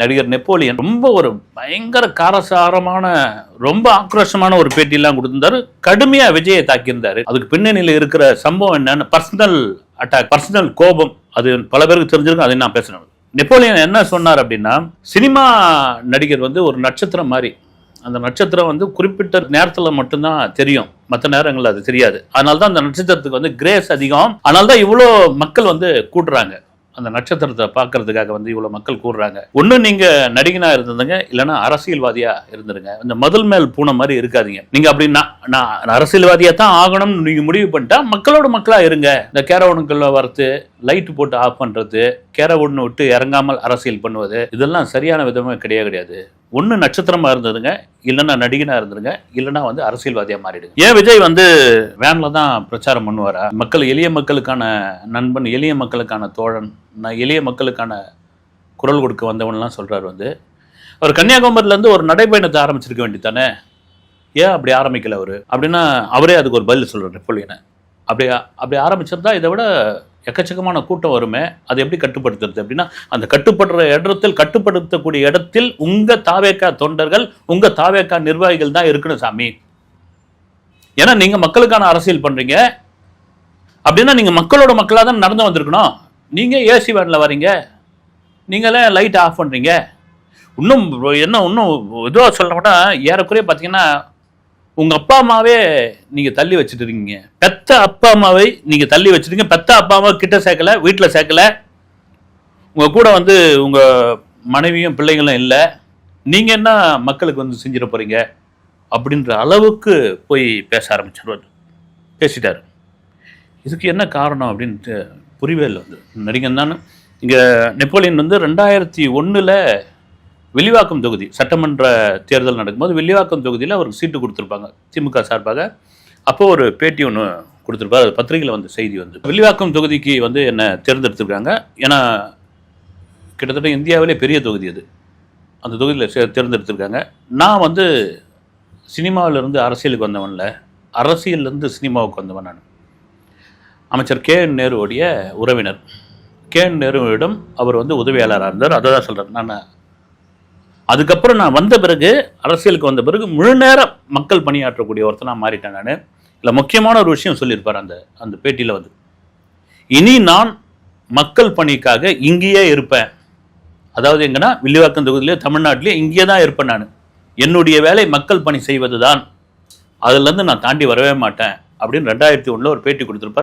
நடிகர் நெப்போலியன் ரொம்ப ஒரு பயங்கர காரசாரமான ரொம்ப ஆக்ரோஷமான ஒரு பேட்டியெல்லாம் கொடுத்திருந்தாரு. கடுமையா விஜயை தாக்கியிருந்தாரு. அதுக்கு பின்னணியில் இருக்கிற சம்பவம் என்னன்னு பர்சனல் அட்டாக், பர்சனல் கோபம், அது பல பேருக்கு தெரிஞ்சிருக்கும். அதை நான் பேசணும். நெப்போலியன் என்ன சொன்னார் அப்படின்னா, சினிமா நடிகர் வந்து ஒரு நட்சத்திரம் மாதிரி. அந்த நட்சத்திரம் வந்து குறிப்பிட்ட நேரத்தில் மட்டும்தான் தெரியும், மற்ற நேரங்களில் அது தெரியாது. அதனால தான் அந்த நட்சத்திரத்துக்கு வந்து கிரேஸ் அதிகம். அதனால தான் இவ்வளோ மக்கள் வந்து கூட்டுறாங்க. அந்த நட்சத்திரத்தை பார்க்கறதுக்காக வந்து இவ்வளோ மக்கள் கூடுறாங்க. ஒன்றும் நீங்கள் நடிகனாக இருந்ததுங்க, இல்லைன்னா அரசியல்வாதியாக இருந்துருங்க. இந்த முதல் மேல் பூனை மாதிரி இருக்காதீங்க. நீங்கள் அப்படின்னா நான் அரசியல்வாதியாக தான் ஆகணும்னு நீங்கள் முடிவு பண்ணிட்டா மக்களோட மக்களாக இருங்க. இந்த கேரவனுக்குள்ள வரத்து, லைட்டு போட்டு ஆஃப் பண்ணுறது, கேரவன் விட்டு இறங்காமல் அரசியல் பண்ணுவது, இதெல்லாம் சரியான விதமாக கிடையாது. ஒன்று நட்சத்திரமாக இருந்ததுங்க, இல்லைன்னா நடிகனாக இருந்துருங்க, இல்லைன்னா வந்து அரசியல்வாதியாக மாறிடுங்க. ஏன் விஜய் வந்து வேனில் தான் பிரச்சாரம் பண்ணுவாரா? எளிய மக்களுக்கான நண்பன், எளிய மக்களுக்கான தோழன், நான் எளிய மக்களுக்கான குரல் கொடுக்க வந்தவன்லாம் சொல்கிறார். வந்து அவர் கன்னியாகுமரியிலேருந்து ஒரு நடைப்பயணத்தை ஆரம்பிச்சிருக்க வேண்டியதானே, ஏன் அப்படி ஆரம்பிக்கல அவர் அப்படின்னா அவரே அதுக்கு ஒரு பதில் சொல்கிறார். நெப்போலியனை அப்படி ஆரம்பிச்சிருந்தா இதை விட எக்கச்சக்கமான கூட்டம் வருமே, அதை எப்படி கட்டுப்படுத்துறது அப்படின்னா, அந்த கட்டுப்படுத்தக்கூடிய இடத்தில் உங்கள் தாவேக்கா தொண்டர்கள், உங்கள் தாவேக்கா நிர்வாகிகள் தான் இருக்கணும் சாமி. ஏன்னா நீங்கள் மக்களுக்கான அரசியல் பண்ணுறீங்க அப்படின்னா நீங்கள் மக்களோட மக்களாக தான் நடந்து வந்திருக்கணும். நீங்கள் ஏசி வேனில் வரீங்க, நீங்களே லைட் ஆஃப் பண்ணுறீங்க. இன்னும் இதுவாக சொல்லணும்னா, ஏறக்குறைய பார்த்தீங்கன்னா உங்கள் அப்பா அம்மாவே நீங்கள் தள்ளி வச்சுட்டு இருக்கீங்க. பெத்த அப்பா அம்மாவை நீங்கள் தள்ளி வச்சுருக்கீங்க. பெத்த அப்பா அம்மா கிட்ட சேர்க்கலை, வீட்டில் சேர்க்கலை. உங்கள் கூட வந்து உங்கள் மனைவியும் பிள்ளைங்களும் இல்லை. நீங்கள் என்ன மக்களுக்கு வந்து செஞ்சிட போகிறீங்க அப்படின்ற அளவுக்கு போய் பேச ஆரம்பிச்சிருவார், பேசிட்டார். இதுக்கு என்ன காரணம் அப்படின்ட்டு புரியவே இல்லை. வந்து நடிகன் தானே. இங்கே நெப்போலியன் வந்து 2001 வில்லிவாக்கம் தொகுதி சட்டமன்ற தேர்தல் நடக்கும்போது வில்லிவாக்கம் தொகுதியில் அவருக்கு சீட்டு கொடுத்துருப்பாங்க திமுக சார்பாக. அப்போது ஒரு பேட்டி ஒன்று கொடுத்துருப்பாரு, அது பத்திரிகையில் வந்து செய்தி வந்து, வில்லிவாக்கம் தொகுதிக்கு வந்து என்னை தேர்ந்தெடுத்துருக்காங்க. ஏன்னா கிட்டத்தட்ட இந்தியாவிலே பெரிய தொகுதி அது, அந்த தொகுதியில் தேர்ந்தெடுத்திருக்காங்க. நான் வந்து சினிமாவிலேருந்து அரசியலுக்கு வந்தவன்ல, அரசியல்லேருந்து சினிமாவுக்கு வந்தவன் நான். அமைச்சர் KN நேருவுடைய உறவினர். KN நேருவிடம் அவர் வந்து உதவியாளராக இருந்தார். அதை தான் சொல்கிறேன் நான். அதுக்கப்புறம் நான் வந்த பிறகு, அரசியலுக்கு வந்த பிறகு முழு நேரம் மக்கள் பணியாற்றக்கூடிய ஒருத்தனாக மாறிட்டேன் நான். இல்லை, முக்கியமான ஒரு விஷயம் சொல்லியிருப்பார் அந்த பேட்டியில் வந்து, இனி நான் மக்கள் பணிக்காக இங்கேயே இருப்பேன். அதாவது எங்கன்னா வில்லிவாக்கம் தொகுதியிலே, தமிழ்நாட்டிலே இங்கே தான் இருப்பேன் நான். என்னுடைய வேலை மக்கள் பணி செய்வது தான், அதுலேருந்து நான் தாண்டி வரவே மாட்டேன் அப்படின்னு 2001 ஒரு பேட்டி கொடுத்துருப்பார்.